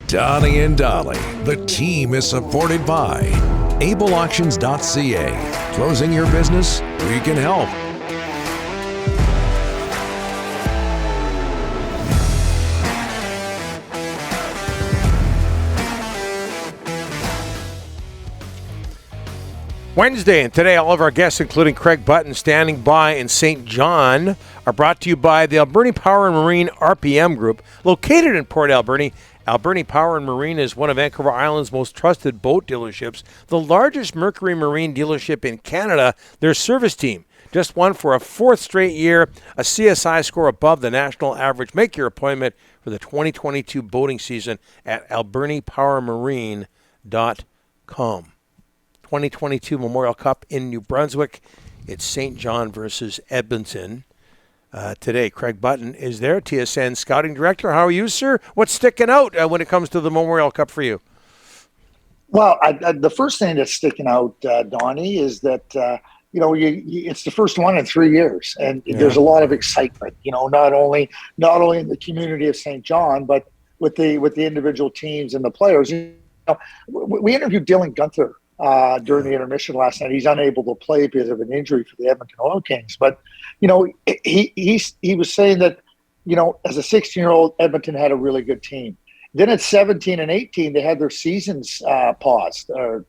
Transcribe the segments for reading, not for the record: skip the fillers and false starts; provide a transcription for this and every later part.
Donnie and Dolly. The team is supported by ableauctions.ca. Closing your business? We can help. Wednesday, and today all of our guests, including Craig Button, standing by in St. John, are brought to you by the Alberni Power and Marine RPM Group, located in Port Alberni. Alberni Power and Marine is one of Vancouver Island's most trusted boat dealerships, the largest Mercury Marine dealership in Canada. Their service team just won for a fourth straight year, a CSI score above the national average. Make your appointment for the 2022 boating season at albernipowermarine.com. 2022 Memorial Cup in New Brunswick. It's St. John versus Edmonton. Today, Craig Button is there, TSN Scouting Director. How are you, sir? What's sticking out when it comes to the Memorial Cup for you? Well, the first thing that's sticking out, Donnie, is that it's the first one in 3 years, and there's a lot of excitement. Not only in the community of St. John, but with the individual teams and the players. We interviewed Dylan Guenther during the intermission last night. He's unable to play because of an injury for the Edmonton Oil Kings. But, he was saying that, as a 16-year-old, Edmonton had a really good team. Then at 17 and 18, they had their seasons paused or,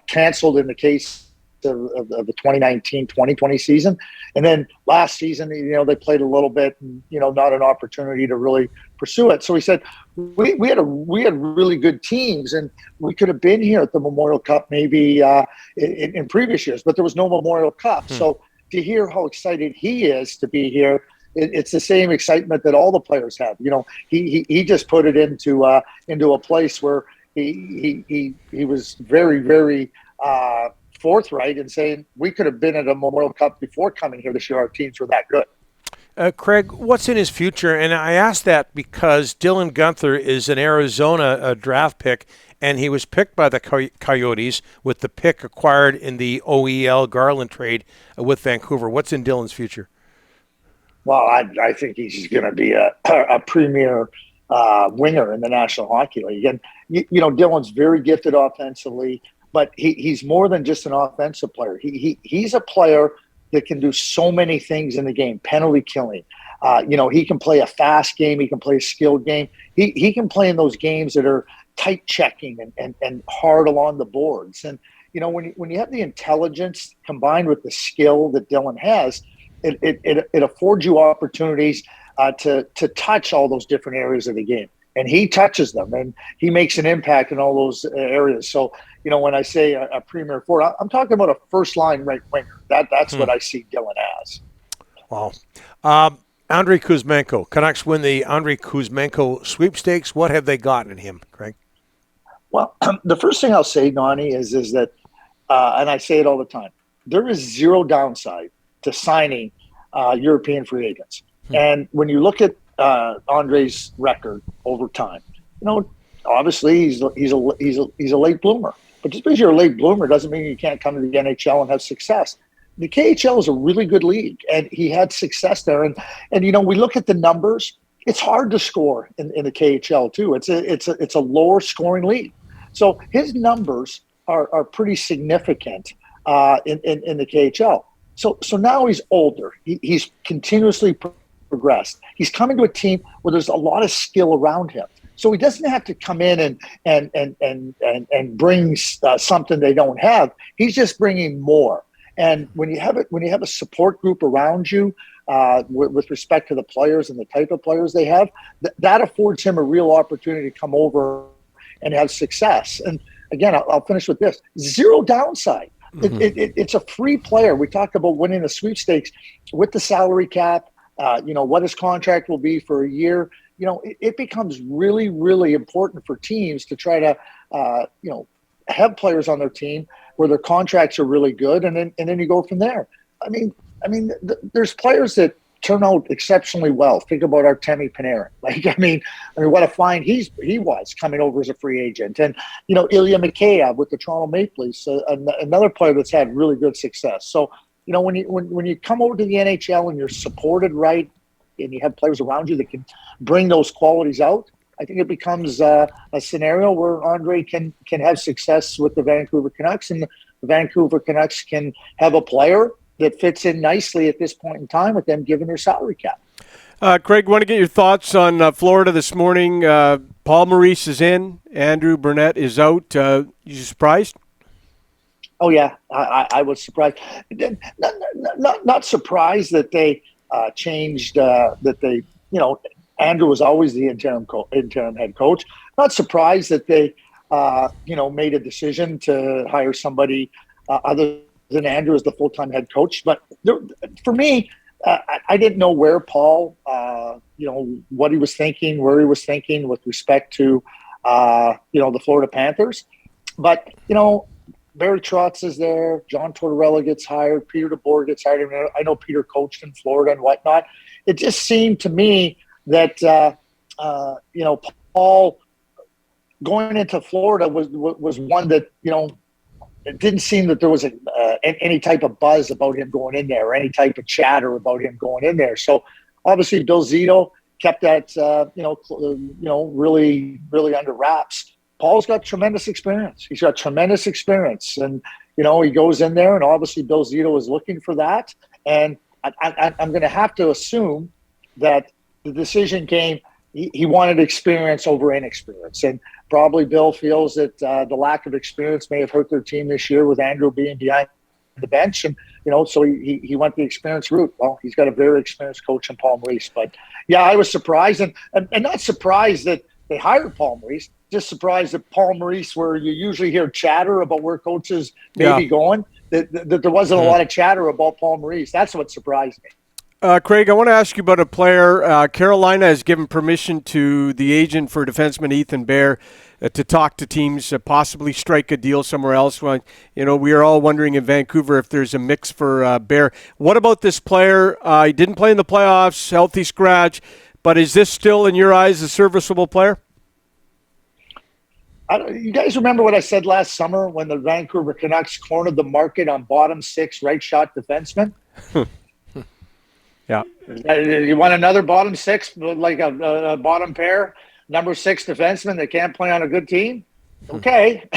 canceled in the case of the 2019-2020 season. And then last season, they played a little bit and, not an opportunity to really pursue it. So he said, we had really good teams, and we could have been here at the Memorial Cup maybe in previous years, but there was no Memorial Cup. So to hear how excited he is to be here, it's the same excitement that all the players have. He just put it into a place where he was very, very forthright in saying we could have been at a Memorial Cup before coming here this year. Our teams were that good. Craig, what's in his future? And I ask that because Dylan Guenther is an Arizona draft pick, and he was picked by the Coyotes with the pick acquired in the OEL Garland trade with Vancouver. What's in Dylan's future? Well, I think he's going to be a premier winger in the National Hockey League. And, Dylan's very gifted offensively, but he's more than just an offensive player. He's a player that can do so many things in the game, penalty killing. He can play a fast game. He can play a skilled game. He can play in those games that are tight checking and hard along the boards. And, when you have the intelligence combined with the skill that Dylan has, it affords you opportunities to touch all those different areas of the game. And he touches them, and he makes an impact in all those areas. So, when I say a premier forward, I'm talking about a first-line right winger. That's what I see Dylan as. Wow. Andrei Kuzmenko. Canucks win the Andrei Kuzmenko sweepstakes. What have they got in him, Craig? Well, the first thing I'll say, Donnie, is that, and I say it all the time, there is zero downside to signing European free agents. And when you look at Andrei's record over time, obviously he's a late bloomer. But just because you're a late bloomer doesn't mean you can't come to the NHL and have success. The KHL is a really good league, and he had success there. And we look at the numbers. It's hard to score in the KHL too. It's a lower scoring league. So his numbers are pretty significant in the KHL. So now he's older. He's continuously progressed. He's coming to a team where there's a lot of skill around him. So he doesn't have to come in and bring something they don't have. He's just bringing more. And when you have a support group around you, with respect to the players and the type of players they have, that affords him a real opportunity to come over and have success. And again, I'll finish with this: zero downside. It's a free player. We talk about winning the sweepstakes with the salary cap. What his contract will be for a year. It becomes really, really important for teams to try to, have players on their team where their contracts are really good, and then you go from there. I mean, there's players that turn out exceptionally well. Think about Artemi Panarin. What a find he was coming over as a free agent, and Ilya Mikheyev with the Toronto Maple Leafs, another player that's had really good success. So. When you come over to the NHL and you're supported right, and you have players around you that can bring those qualities out, I think it becomes a scenario where Andrei can have success with the Vancouver Canucks, and the Vancouver Canucks can have a player that fits in nicely at this point in time with them given their salary cap. Craig, want to get your thoughts on Florida this morning. Paul Maurice is in. Andrew Burnett is out. You surprised? Oh, yeah. I was surprised. Not surprised that they changed, that they, Andrew was always the interim head coach. Not surprised that they, made a decision to hire somebody other than Andrew as the full-time head coach. But for me, I didn't know where Paul, what he was thinking, where he was thinking with respect to, the Florida Panthers. But, Barry Trotz is there. John Tortorella gets hired. Peter DeBoer gets hired. I know Peter coached in Florida and whatnot. It just seemed to me that, Paul going into Florida was one that, it didn't seem that there was any type of buzz about him going in there or any type of chatter about him going in there. So obviously Bill Zito kept that, really, really under wraps. Paul's got tremendous experience. He's got tremendous experience. And, he goes in there, and obviously Bill Zito is looking for that. And I'm going to have to assume that the decision came, he wanted experience over inexperience. And probably Bill feels that the lack of experience may have hurt their team this year with Andrew being behind the bench. And, so he went the experience route. Well, he's got a very experienced coach in Paul Maurice. But, yeah, I was surprised. And not surprised that they hired Paul Maurice. Just surprised that Paul Maurice, where you usually hear chatter about where coaches may be going, that there wasn't a lot of chatter about Paul Maurice. That's what surprised me. Craig, I want to ask you about a player. Carolina has given permission to the agent for defenseman Ethan Bear to talk to teams, possibly strike a deal somewhere else. Well, we are all wondering in Vancouver if there's a mix for Bear. What about this player? He didn't play in the playoffs, healthy scratch, but is this still, in your eyes, a serviceable player? You guys remember what I said last summer when the Vancouver Canucks cornered the market on bottom six right shot defensemen? Yeah. You want another bottom six, like a bottom pair, number six defenseman that can't play on a good team? Okay.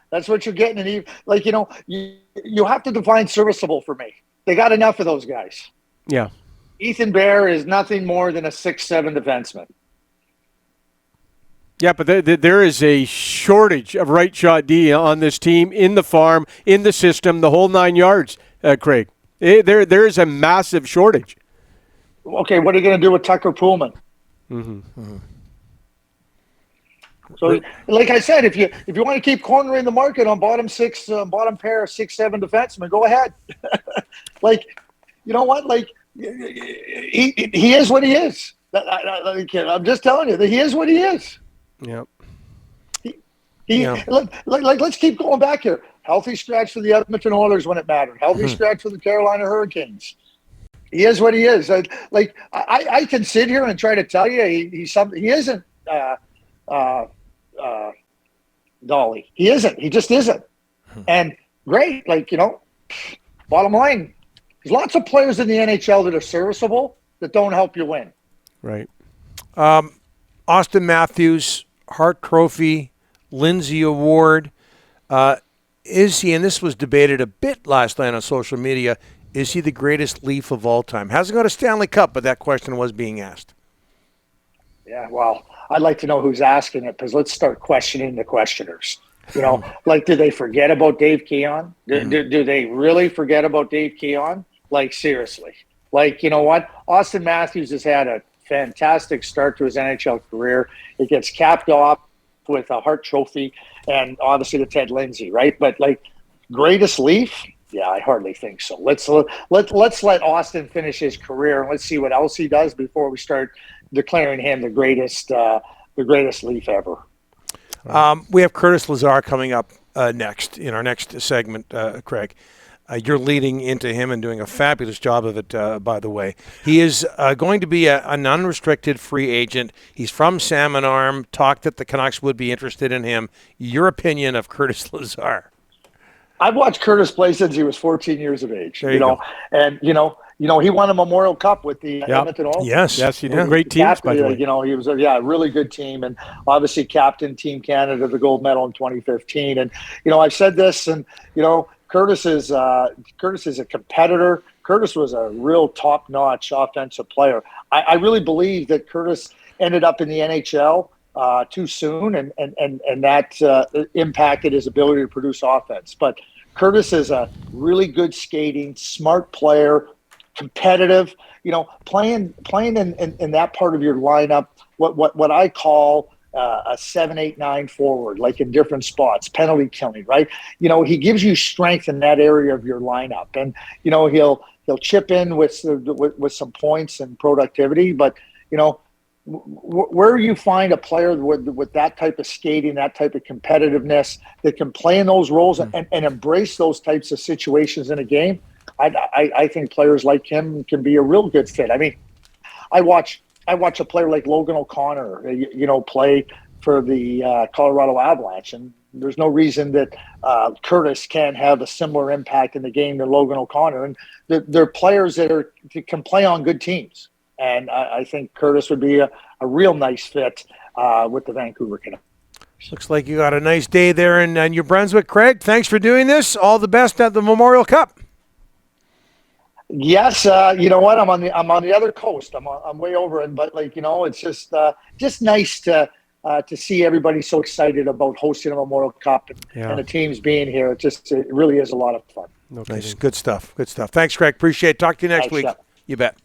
That's what you're getting. And you have to define serviceable for me. They got enough of those guys. Yeah. Ethan Bear is nothing more than a 6'7" defenseman. Yeah, but there is a shortage of right shot D on this team, in the farm, in the system, the whole 9 yards, Craig. There is a massive shortage. Okay, what are you going to do with Tucker Pullman? Mm-hmm. So, like I said, if you want to keep cornering the market on bottom six, bottom pair, 6'7" defensemen, go ahead. You know what? He is what he is. I'm just telling you that he is what he is. Yep. Let's keep going back here. Healthy stretch for the Edmonton Oilers when it mattered. Healthy stretch for the Carolina Hurricanes. He is what he is. I can sit here and try to tell you he's something. He isn't Dolly. He isn't. He just isn't. And great, bottom line, there's lots of players in the NHL that are serviceable that don't help you win. Right. Austin Matthews, Hart Trophy, Lindsay Award. Is he, and this was debated a bit last night on social media, is he the greatest Leaf of all time? Hasn't got a Stanley Cup, but that question was being asked. Yeah, well, I'd like to know who's asking it, because let's start questioning the questioners. Do they forget about Dave Keon? Do they really forget about Dave Keon? Seriously. You know what? Austin Matthews has had a fantastic start to his NHL career. It gets capped off with a Hart Trophy and obviously the Ted Lindsay, right? But greatest Leaf? Yeah, I hardly think so. Let's let Austin finish his career and let's see what else he does before we start declaring him the greatest Leaf ever. We have Curtis Lazar coming up next in our next segment, Craig. You're leading into him and doing a fabulous job of it, by the way. He is going to be an unrestricted free agent. He's from Salmon Arm. Talked that the Canucks would be interested in him. Your opinion of Curtis Lazar? I've watched Curtis play since he was 14 years of age. And he won a Memorial Cup with the Edmonton Oilers. Yes, he did. Great teams, by the way. He was a really good team, and obviously captain Team Canada, the gold medal in 2015. And I've said this, and Curtis is a competitor. Curtis was a real top-notch offensive player. I really believe that Curtis ended up in the NHL too soon, and that impacted his ability to produce offense. But Curtis is a really good skating, smart player, competitive. Playing in that part of your lineup, what I call a 7, 8, 9 forward, like in different spots, penalty killing, right? He gives you strength in that area of your lineup, and he'll chip in with some points and productivity. But where you find a player with that type of skating, that type of competitiveness, that can play in those roles and embrace those types of situations in a game, I think players like him can be a real good fit. I mean, I watch a player like Logan O'Connor, play for the Colorado Avalanche, and there's no reason that Curtis can't have a similar impact in the game than Logan O'Connor. And they're players that can play on good teams. And I think Curtis would be a real nice fit with the Vancouver Canucks. Looks like you got a nice day there in New Brunswick, Craig. Thanks for doing this. All the best at the Memorial Cup. Yes, you know what? I'm on the other coast. I'm way over it, but it's just nice to see everybody so excited about hosting a Memorial Cup and the teams being here. It really is a lot of fun. Nice, good stuff. Thanks, Craig. Appreciate it. Talk to you next week. Yeah. You bet.